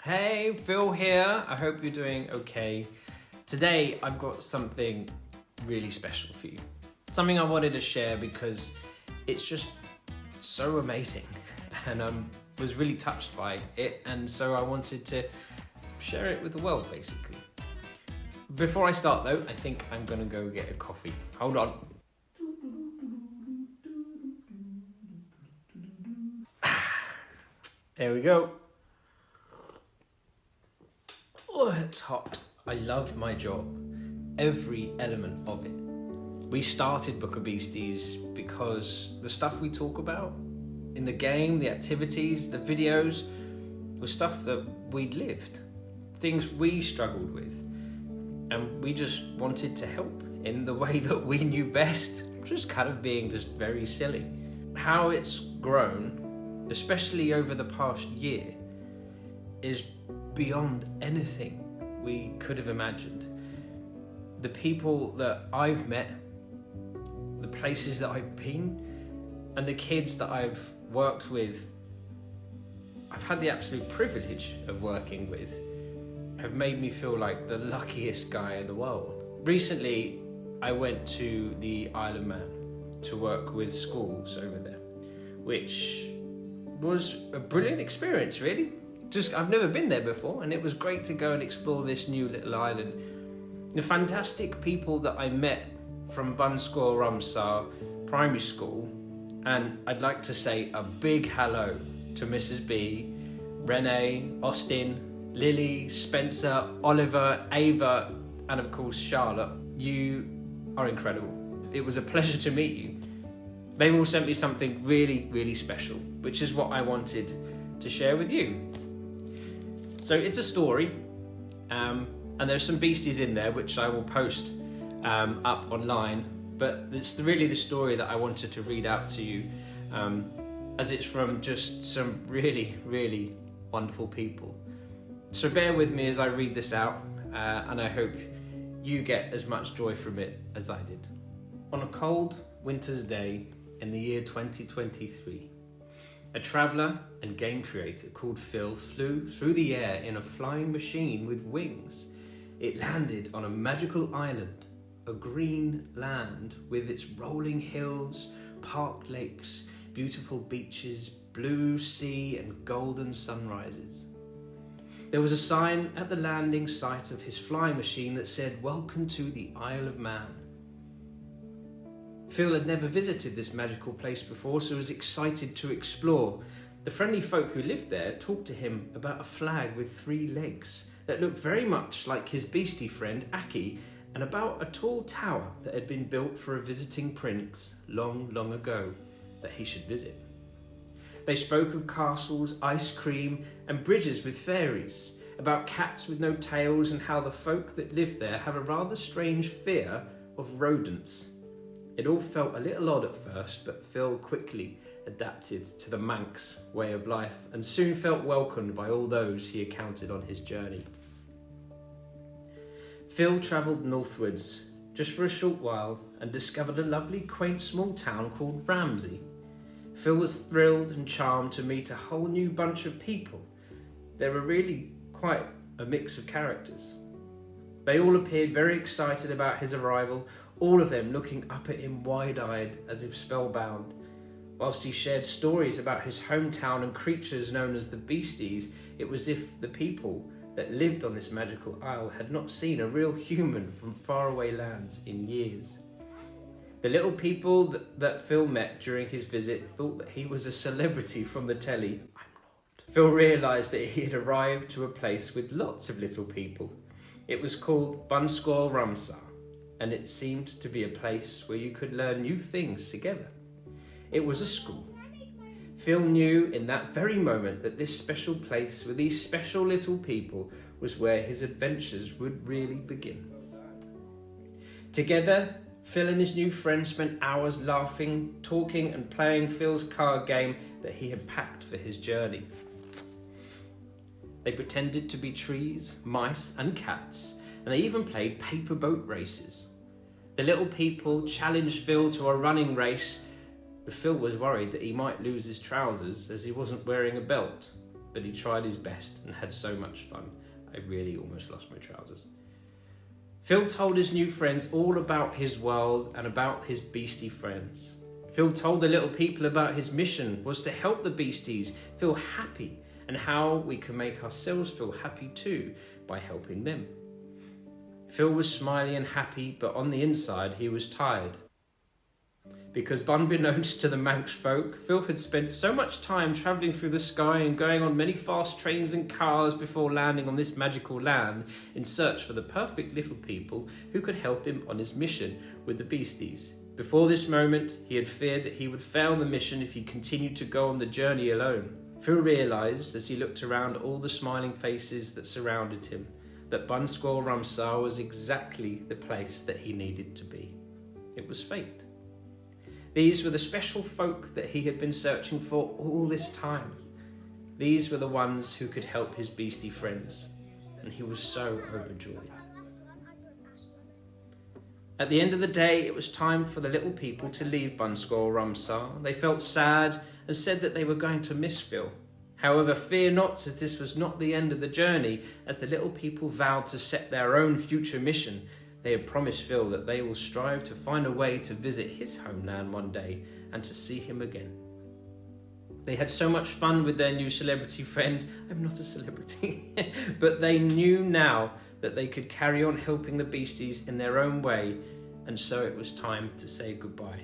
Hey, Phil here. I hope you're doing okay. Today, I've got something really special for you. Something I wanted to share because it's just so amazing and I was really touched by it, and so I wanted to share it with the world, basically. Before I start though, I think I'm gonna go get a coffee. Hold on. There we go. Oh, it's hot. I love my job. Every element of it. We started Book of Beasties because the stuff we talk about in the game, the activities, the videos, was stuff that we'd lived. Things we struggled with. And we just wanted to help in the way that we knew best. Just kind of being just very silly. How it's grown, especially over the past year, is beyond anything we could have imagined. The people that I've met, the places that I've been, and the kids that I've worked with, I've had the absolute privilege of working with, have made me feel like the luckiest guy in the world. Recently, I went to the Isle of Man to work with schools over there, which was a brilliant experience, really. I've never been there before, and it was great to go and explore this new little island. The fantastic people that I met from Bunscoill Rhumsaa Primary School, and I'd like to say a big hello to Mrs. B, Renee, Austin, Lily, Spencer, Oliver, Ava, and of course Charlotte. You are incredible. It was a pleasure to meet you. They've all sent me something really, really special, which is what I wanted to share with you. So it's a story, and there's some beasties in there which I will post up online, but it's really the story that I wanted to read out to you, as it's from just some really, really wonderful people. So bear with me as I read this out, and I hope you get as much joy from it as I did. On a cold winter's day in the year 2023, a traveller and game creator called Phil flew through the air in a flying machine with wings. It landed on a magical island, a green land with its rolling hills, park lakes, beautiful beaches, blue sea and golden sunrises. There was a sign at the landing site of his flying machine that said, "Welcome to the Isle of Man." Phil had never visited this magical place before, so was excited to explore. The friendly folk who lived there talked to him about a flag with 3 legs that looked very much like his beastie friend Aki, and about a tall tower that had been built for a visiting prince long, long ago that he should visit. They spoke of castles, ice cream, and bridges with fairies, about cats with no tails, and how the folk that lived there have a rather strange fear of rodents. It all felt a little odd at first, but Phil quickly adapted to the Manx way of life and soon felt welcomed by all those he encountered on his journey. Phil travelled northwards just for a short while and discovered a lovely, quaint small town called Ramsey. Phil was thrilled and charmed to meet a whole new bunch of people. They were really quite a mix of characters. They all appeared very excited about his arrival, all of them looking up at him wide-eyed as if spellbound. Whilst he shared stories about his hometown and creatures known as the Beasties, it was as if the people that lived on this magical isle had not seen a real human from faraway lands in years. The little people that Phil met during his visit thought that he was a celebrity from the telly. I'm not. Phil realised that he had arrived to a place with lots of little people. It was called Bunscoill Rhumsaa, and it seemed to be a place where you could learn new things together. It was a school. Phil knew in that very moment that this special place with these special little people was where his adventures would really begin. Together, Phil and his new friend spent hours laughing, talking and playing Phil's card game that he had packed for his journey. They pretended to be trees, mice and cats, and they even played paper boat races. The little people challenged Phil to a running race, but Phil was worried that he might lose his trousers as he wasn't wearing a belt. but he tried his best and had so much fun. I really almost lost my trousers. Phil told his new friends all about his world and about his beastie friends. Phil told the little people about his mission was to help the beasties feel happy and how we can make ourselves feel happy too by helping them. Phil was smiley and happy, but on the inside he was tired. Because unbeknownst to the Manx folk, Phil had spent so much time travelling through the sky and going on many fast trains and cars before landing on this magical land in search for the perfect little people who could help him on his mission with the beasties. Before this moment, he had feared that he would fail the mission if he continued to go on the journey alone. Phil realised, as he looked around all the smiling faces that surrounded him, that Bunscoill Rhumsaa was exactly the place that he needed to be. It was fate. These were the special folk that he had been searching for all this time. These were the ones who could help his beastie friends, and he was so overjoyed. At the end of the day, it was time for the little people to leave Bunscoill Rhumsaa. They felt sad and said that they were going to miss Phil. However, fear not, as this was not the end of the journey, as the little people vowed to set their own future mission. They had promised Phil that they will strive to find a way to visit his homeland one day and to see him again. They had so much fun with their new celebrity friend. I'm not a celebrity. But they knew now that they could carry on helping the beasties in their own way, and so it was time to say goodbye.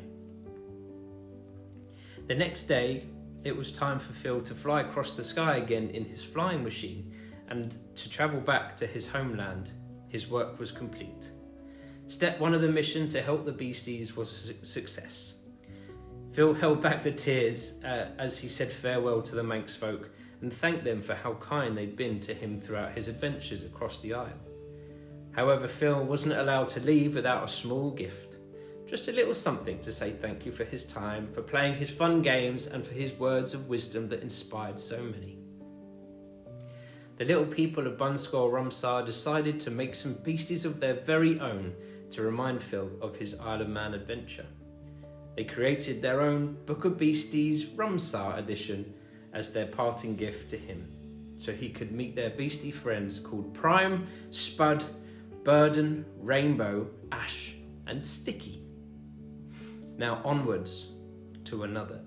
The next day, it was time for Phil to fly across the sky again in his flying machine and to travel back to his homeland. His work was complete. Step 1 of the mission to help the beasties was a success. Phil held back the tears as he said farewell to the Manx folk and thanked them for how kind they'd been to him throughout his adventures across the isle. However, Phil wasn't allowed to leave without a small gift. Just a little something to say thank you for his time, for playing his fun games, and for his words of wisdom that inspired so many. The little people of Bunscoill Rhumsaa decided to make some beasties of their very own to remind Phil of his Isle of Man adventure. They created their own Book of Beasties Rhumsaa edition as their parting gift to him, so he could meet their beastie friends called Prime, Spud, Burden, Rainbow, Ash and Sticky. Now onwards to another